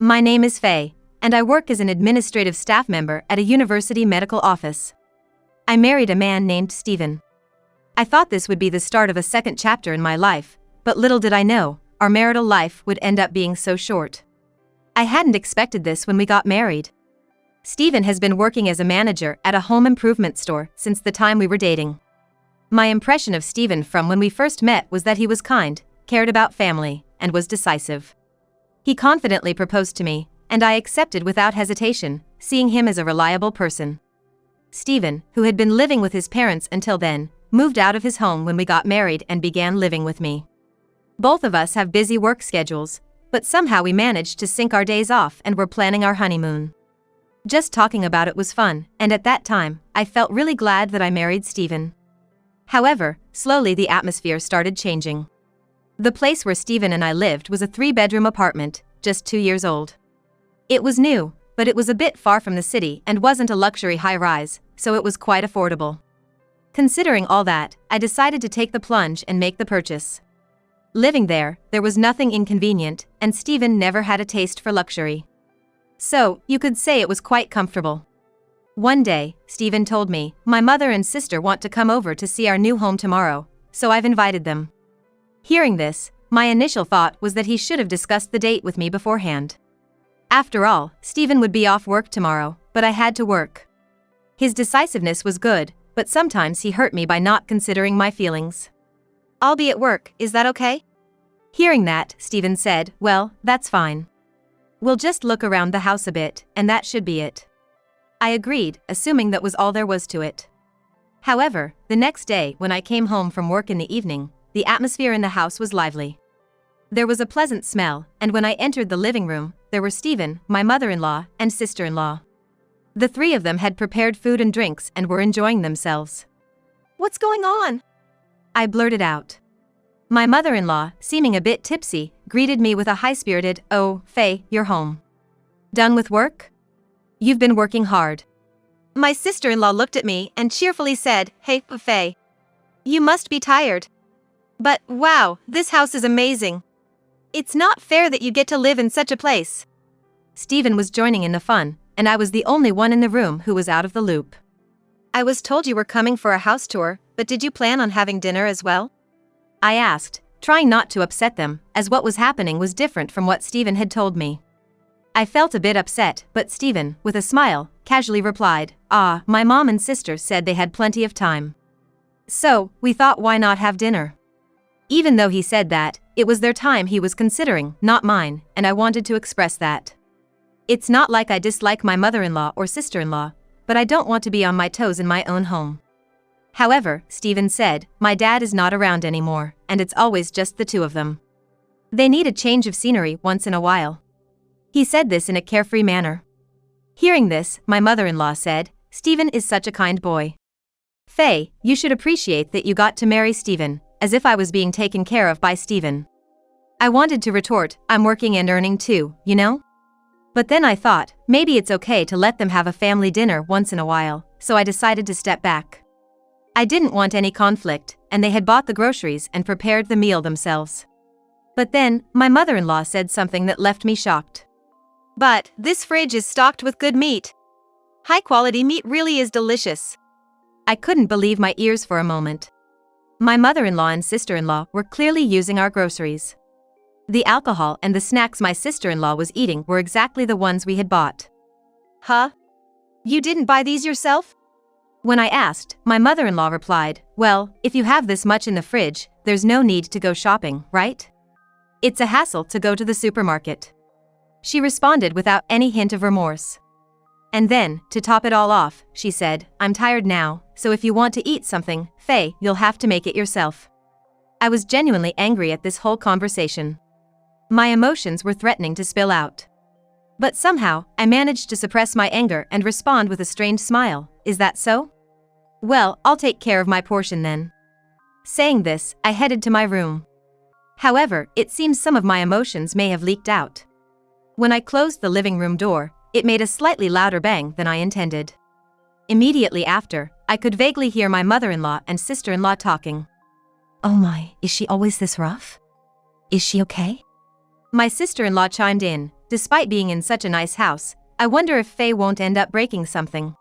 My name is Faye, and I work as an administrative staff member at a university medical office. I married a man named Steven. I thought this would be the start of a second chapter in my life, but little did I know, our marital life would end up being so short. I hadn't expected this when we got married. Steven has been working as a manager at a home improvement store since the time we were dating. My impression of Steven from when we first met was that he was kind, cared about family, and was decisive. He confidently proposed to me, and I accepted without hesitation, seeing him as a reliable person. Steven, who had been living with his parents until then, moved out of his home when we got married and began living with me. Both of us have busy work schedules, but somehow we managed to sync our days off and were planning our honeymoon. Just talking about it was fun, and at that time, I felt really glad that I married Steven. However, slowly the atmosphere started changing. The place where Steven and I lived was a 3-bedroom apartment, just 2 years old. It was new, but it was a bit far from the city and wasn't a luxury high-rise, so it was quite affordable. Considering all that, I decided to take the plunge and make the purchase. Living there was nothing inconvenient, and Steven never had a taste for luxury. So, you could say it was quite comfortable. One day, Steven told me, my mother and sister want to come over to see our new home tomorrow, so I've invited them. Hearing this, my initial thought was that he should have discussed the date with me beforehand. After all, Steven would be off work tomorrow, but I had to work. His decisiveness was good, but sometimes he hurt me by not considering my feelings. I'll be at work, is that okay? Hearing that, Steven said, well, that's fine. We'll just look around the house a bit, and that should be it. I agreed, assuming that was all there was to it. However, the next day when I came home from work in the evening, the atmosphere in the house was lively. There was a pleasant smell, and when I entered the living room, there were Steven, my mother-in-law, and sister-in-law. The 3 of them had prepared food and drinks and were enjoying themselves. What's going on? I blurted out. My mother-in-law, seeming a bit tipsy, greeted me with a high-spirited, "Oh, Faye, you're home. Done with work? You've been working hard." My sister-in-law looked at me and cheerfully said, "Hey, Faye. You must be tired. But, wow, this house is amazing. It's not fair that you get to live in such a place." Steven was joining in the fun, and I was the only one in the room who was out of the loop. I was told you were coming for a house tour, but did you plan on having dinner as well? I asked, trying not to upset them, as what was happening was different from what Steven had told me. I felt a bit upset, but Steven, with a smile, casually replied, my mom and sister said they had plenty of time. So, we thought why not have dinner? Even though he said that, it was their time he was considering, not mine, and I wanted to express that. It's not like I dislike my mother-in-law or sister-in-law, but I don't want to be on my toes in my own home. However, Steven said, my dad is not around anymore, and it's always just the 2 of them. They need a change of scenery once in a while. He said this in a carefree manner. Hearing this, my mother-in-law said, Steven is such a kind boy. Faye, you should appreciate that you got to marry Steven, as if I was being taken care of by Steven. I wanted to retort, I'm working and earning too, you know? But then I thought, maybe it's okay to let them have a family dinner once in a while, so I decided to step back. I didn't want any conflict, and they had bought the groceries and prepared the meal themselves. But then, my mother-in-law said something that left me shocked. But, this fridge is stocked with good meat. High-quality meat really is delicious. I couldn't believe my ears for a moment. My mother-in-law and sister-in-law were clearly using our groceries. The alcohol and the snacks my sister-in-law was eating were exactly the ones we had bought. Huh? You didn't buy these yourself? When I asked, my mother-in-law replied, well, if you have this much in the fridge, there's no need to go shopping, right? It's a hassle to go to the supermarket. She responded without any hint of remorse. And then, to top it all off, she said, I'm tired now, so if you want to eat something, Faye, you'll have to make it yourself. I was genuinely angry at this whole conversation. My emotions were threatening to spill out. But somehow, I managed to suppress my anger and respond with a strained smile, is that so? Well, I'll take care of my portion then. Saying this, I headed to my room. However, it seems some of my emotions may have leaked out. When I closed the living room door, it made a slightly louder bang than I intended. Immediately after, I could vaguely hear my mother-in-law and sister-in-law talking. Oh my, is she always this rough? Is she okay? My sister-in-law chimed in, despite being in such a nice house, I wonder if Faye won't end up breaking something.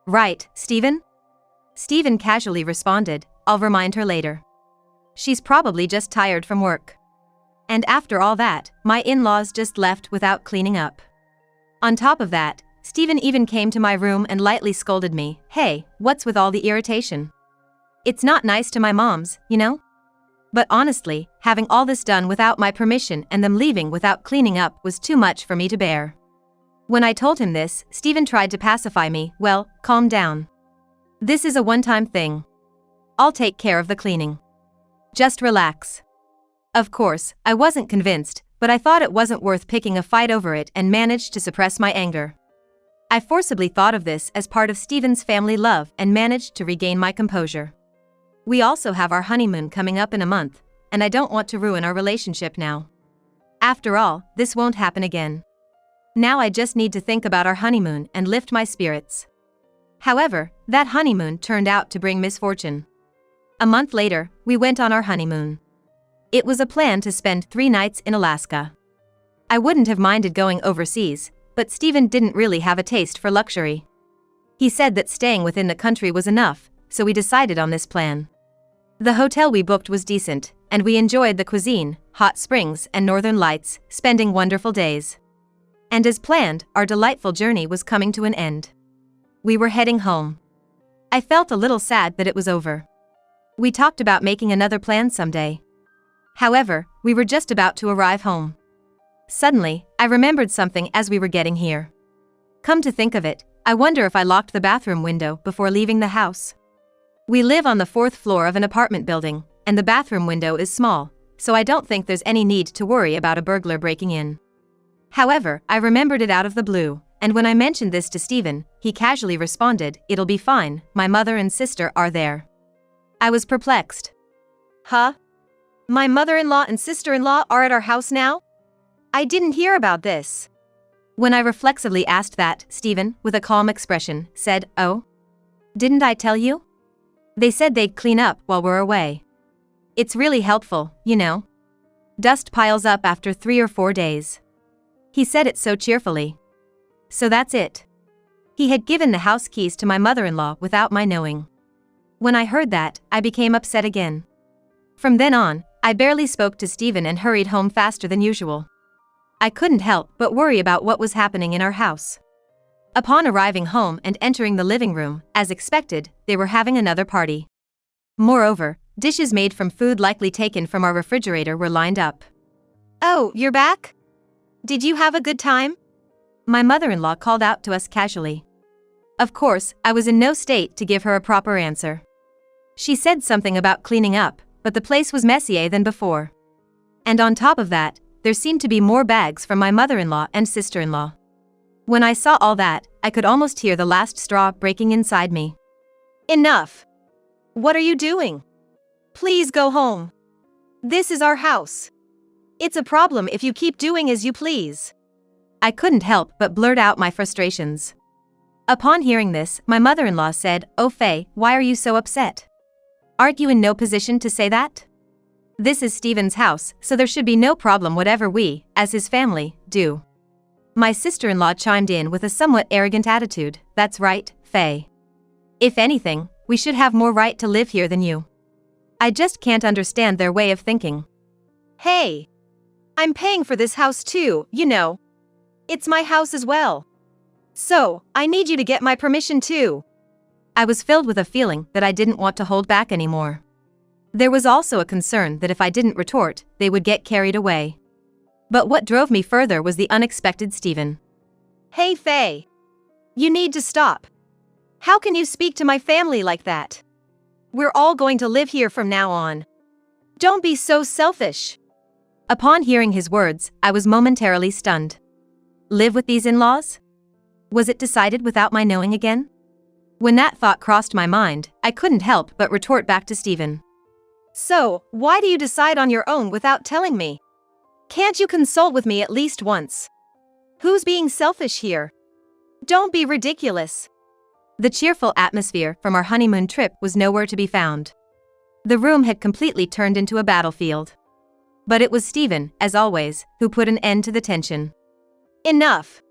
Right, Steven? Steven casually responded, I'll remind her later. She's probably just tired from work. And after all that, my in-laws just left without cleaning up. On top of that, Steven even came to my room and lightly scolded me, hey, what's with all the irritation? It's not nice to my moms, you know? But honestly, having all this done without my permission and them leaving without cleaning up was too much for me to bear. When I told him this, Steven tried to pacify me, well, calm down. This is a one-time thing. I'll take care of the cleaning. Just relax. Of course, I wasn't convinced, but I thought it wasn't worth picking a fight over it and managed to suppress my anger. I forcibly thought of this as part of Steven's family love and managed to regain my composure. We also have our honeymoon coming up in a month, and I don't want to ruin our relationship now. After all, this won't happen again. Now I just need to think about our honeymoon and lift my spirits. However, that honeymoon turned out to bring misfortune. A month later, we went on our honeymoon. It was a plan to spend 3 nights in Alaska. I wouldn't have minded going overseas, but Steven didn't really have a taste for luxury. He said that staying within the country was enough, so we decided on this plan. The hotel we booked was decent, and we enjoyed the cuisine, hot springs, and northern lights, spending wonderful days. And as planned, our delightful journey was coming to an end. We were heading home. I felt a little sad that it was over. We talked about making another plan someday. However, we were just about to arrive home. Suddenly, I remembered something as we were getting here. Come to think of it, I wonder if I locked the bathroom window before leaving the house. We live on the 4th floor of an apartment building, and the bathroom window is small, so I don't think there's any need to worry about a burglar breaking in. However, I remembered it out of the blue, and when I mentioned this to Steven, he casually responded, it'll be fine, my mother and sister are there. I was perplexed. Huh? My mother-in-law and sister-in-law are at our house now? I didn't hear about this. When I reflexively asked that, Steven, with a calm expression, said, oh? Didn't I tell you? They said they'd clean up while we're away. It's really helpful, you know. Dust piles up after 3 or 4 days. He said it so cheerfully. So that's it. He had given the house keys to my mother-in-law without my knowing. When I heard that, I became upset again. From then on, I barely spoke to Steven and hurried home faster than usual. I couldn't help but worry about what was happening in our house. Upon arriving home and entering the living room, as expected, they were having another party. Moreover, dishes made from food likely taken from our refrigerator were lined up. Oh, you're back? Did you have a good time? My mother-in-law called out to us casually. Of course, I was in no state to give her a proper answer. She said something about cleaning up, but the place was messier than before. And on top of that, there seemed to be more bags from my mother-in-law and sister-in-law. When I saw all that, I could almost hear the last straw breaking inside me. Enough! What are you doing? Please go home. This is our house. It's a problem if you keep doing as you please. I couldn't help but blurt out my frustrations. Upon hearing this, my mother-in-law said, oh Faye, why are you so upset? Aren't you in no position to say that? This is Steven's house, so there should be no problem whatever we, as his family, do. My sister-in-law chimed in with a somewhat arrogant attitude, that's right, Faye. If anything, we should have more right to live here than you. I just can't understand their way of thinking. Hey! I'm paying for this house too, you know. It's my house as well. So, I need you to get my permission too. I was filled with a feeling that I didn't want to hold back anymore. There was also a concern that if I didn't retort, they would get carried away. But what drove me further was the unexpected Steven. Hey Faye! You need to stop. How can you speak to my family like that? We're all going to live here from now on. Don't be so selfish. Upon hearing his words, I was momentarily stunned. Live with these in-laws? Was it decided without my knowing again? When that thought crossed my mind, I couldn't help but retort back to Steven. So, why do you decide on your own without telling me? Can't you consult with me at least once? Who's being selfish here? Don't be ridiculous. The cheerful atmosphere from our honeymoon trip was nowhere to be found. The room had completely turned into a battlefield. But it was Steven, as always, who put an end to the tension. Enough.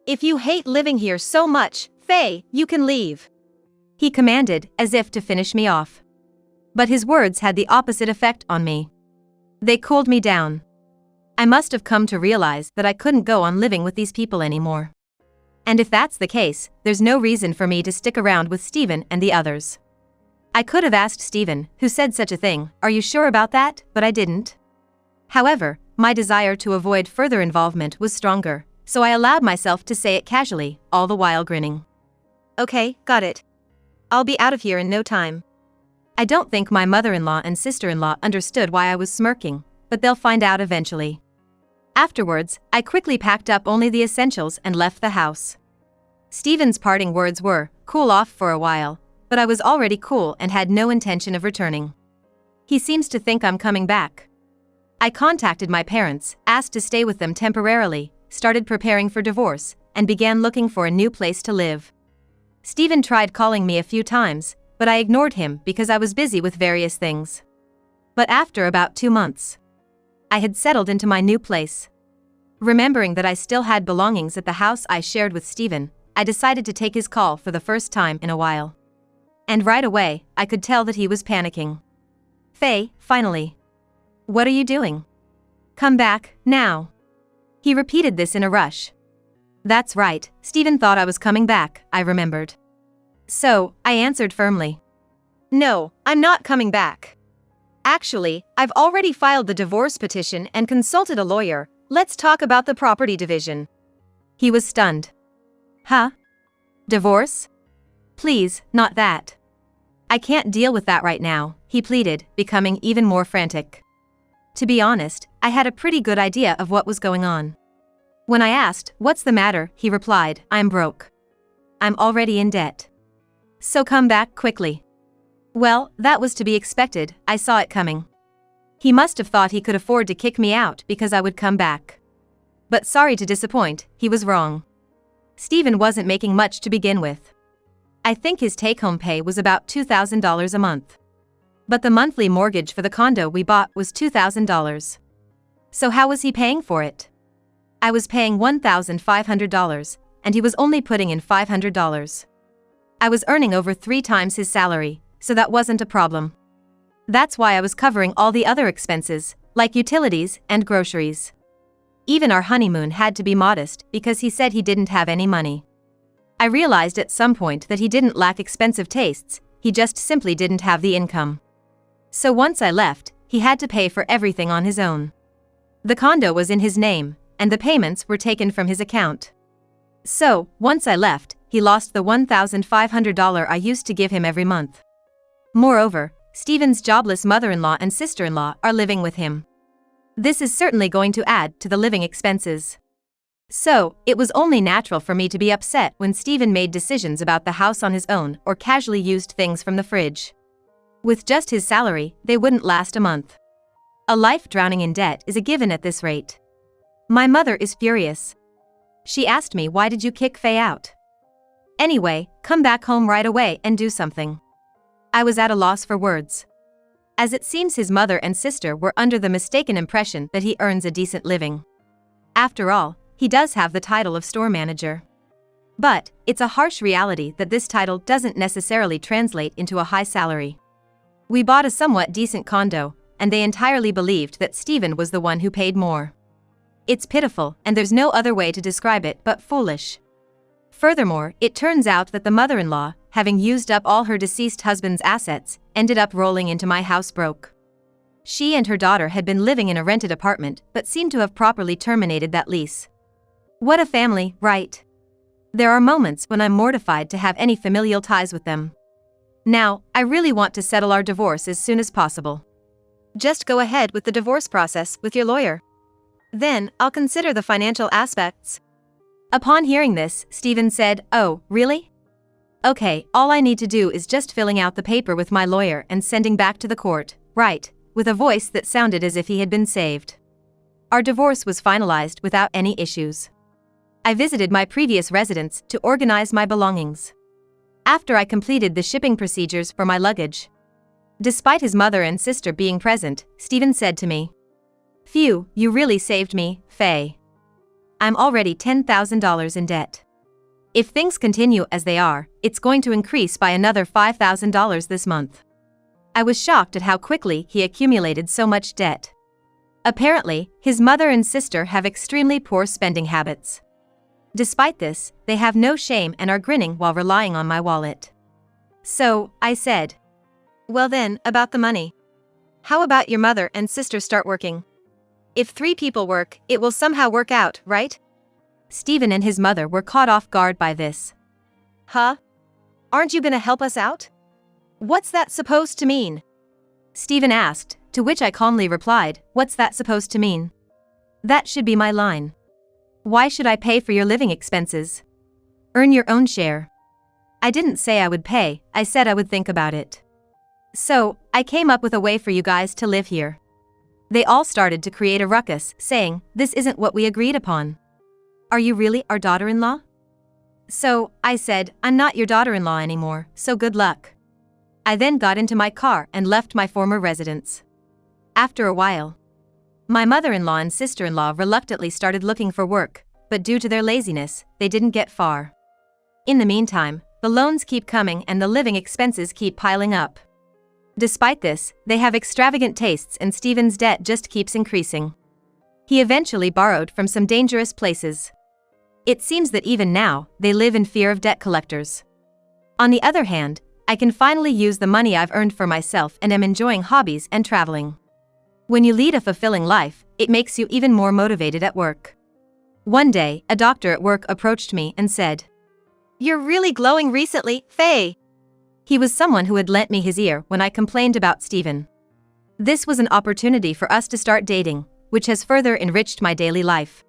If you hate living here so much, Faye, you can leave. He commanded, as if to finish me off. But his words had the opposite effect on me. They cooled me down. I must have come to realize that I couldn't go on living with these people anymore. And if that's the case, there's no reason for me to stick around with Stephen and the others. I could have asked Stephen, who said such a thing, "Are you sure about that?" but I didn't. However, my desire to avoid further involvement was stronger, so I allowed myself to say it casually, all the while grinning. "Okay, got it. I'll be out of here in no time." I don't think my mother-in-law and sister-in-law understood why I was smirking, but they'll find out eventually. Afterwards, I quickly packed up only the essentials and left the house. Stephen's parting words were, "Cool off for a while," but I was already cool and had no intention of returning. He seems to think I'm coming back. I contacted my parents, asked to stay with them temporarily, started preparing for divorce, and began looking for a new place to live. Stephen tried calling me a few times, but I ignored him because I was busy with various things. But after about 2 months, I had settled into my new place. Remembering that I still had belongings at the house I shared with Stephen, I decided to take his call for the first time in a while. And right away, I could tell that he was panicking. "Faye, finally. What are you doing? Come back, now." He repeated this in a rush. That's right, Stephen thought I was coming back, I remembered. So, I answered firmly. "No, I'm not coming back. Actually, I've already filed the divorce petition and consulted a lawyer. Let's talk about the property division." He was stunned. "Huh? Divorce? Please, not that. I can't deal with that right now," he pleaded, becoming even more frantic. To be honest, I had a pretty good idea of what was going on. When I asked, "What's the matter?" he replied, "I'm broke. I'm already in debt. So come back quickly." Well, that was to be expected, I saw it coming. He must have thought he could afford to kick me out because I would come back. But sorry to disappoint, he was wrong. Stephen wasn't making much to begin with. I think his take-home pay was about $2,000 a month. But the monthly mortgage for the condo we bought was $2,000. So how was he paying for it? I was paying $1,500, and he was only putting in $500. I was earning over 3 times his salary, so that wasn't a problem. That's why I was covering all the other expenses, like utilities and groceries. Even our honeymoon had to be modest because he said he didn't have any money. I realized at some point that he didn't lack expensive tastes, he just simply didn't have the income. So once I left, he had to pay for everything on his own. The condo was in his name, and the payments were taken from his account. So, once I left, he lost the $1,500 I used to give him every month. Moreover, Stephen's jobless mother-in-law and sister-in-law are living with him. This is certainly going to add to the living expenses. So, it was only natural for me to be upset when Stephen made decisions about the house on his own or casually used things from the fridge. With just his salary, they wouldn't last a month. A life drowning in debt is a given at this rate. My mother is furious. She asked me, "Why did you kick Faye out? Anyway, come back home right away and do something." I was at a loss for words. As it seems his mother and sister were under the mistaken impression that he earns a decent living. After all, he does have the title of store manager. But, it's a harsh reality that this title doesn't necessarily translate into a high salary. We bought a somewhat decent condo, and they entirely believed that Stephen was the one who paid more. It's pitiful, and there's no other way to describe it but foolish. Furthermore, it turns out that the mother-in-law, having used up all her deceased husband's assets, ended up rolling into my house broke. She and her daughter had been living in a rented apartment but seemed to have properly terminated that lease. What a family, right? There are moments when I'm mortified to have any familial ties with them. Now, I really want to settle our divorce as soon as possible. Just go ahead with the divorce process with your lawyer. Then, I'll consider the financial aspects. Upon hearing this, Stephen said, "Oh, really? Okay, all I need to do is just filling out the paper with my lawyer and sending back to the court, right?" with a voice that sounded as if he had been saved. Our divorce was finalized without any issues. I visited my previous residence to organize my belongings. After I completed the shipping procedures for my luggage. Despite his mother and sister being present, Stephen said to me, "Phew, you really saved me, Faye. I'm already $10,000 in debt. If things continue as they are, it's going to increase by another $5,000 this month. I was shocked at how quickly he accumulated so much debt. Apparently, his mother and sister have extremely poor spending habits. Despite this, they have no shame and are grinning while relying on my wallet. So, I said, "Well then, about the money. How about your mother and sister start working? If 3 people work, it will somehow work out, right?" Stephen and his mother were caught off guard by this. "Huh? Aren't you gonna help us out? What's that supposed to mean?" Stephen asked, to which I calmly replied, "What's that supposed to mean? That should be my line. Why should I pay for your living expenses? Earn your own share." I didn't say I would pay, I said I would think about it. So, I came up with a way for you guys to live here. They all started to create a ruckus, saying, "This isn't what we agreed upon. Are you really our daughter-in-law?" So, I said, "I'm not your daughter-in-law anymore, so good luck." I then got into my car and left my former residence. After a while, my mother-in-law and sister-in-law reluctantly started looking for work, but due to their laziness, they didn't get far. In the meantime, the loans keep coming and the living expenses keep piling up. Despite this, they have extravagant tastes and Stephen's debt just keeps increasing. He eventually borrowed from some dangerous places. It seems that even now, they live in fear of debt collectors. On the other hand, I can finally use the money I've earned for myself and am enjoying hobbies and traveling. When you lead a fulfilling life, it makes you even more motivated at work. One day, a doctor at work approached me and said, "You're really glowing recently, Faye." He was someone who had lent me his ear when I complained about Stephen. This was an opportunity for us to start dating, which has further enriched my daily life.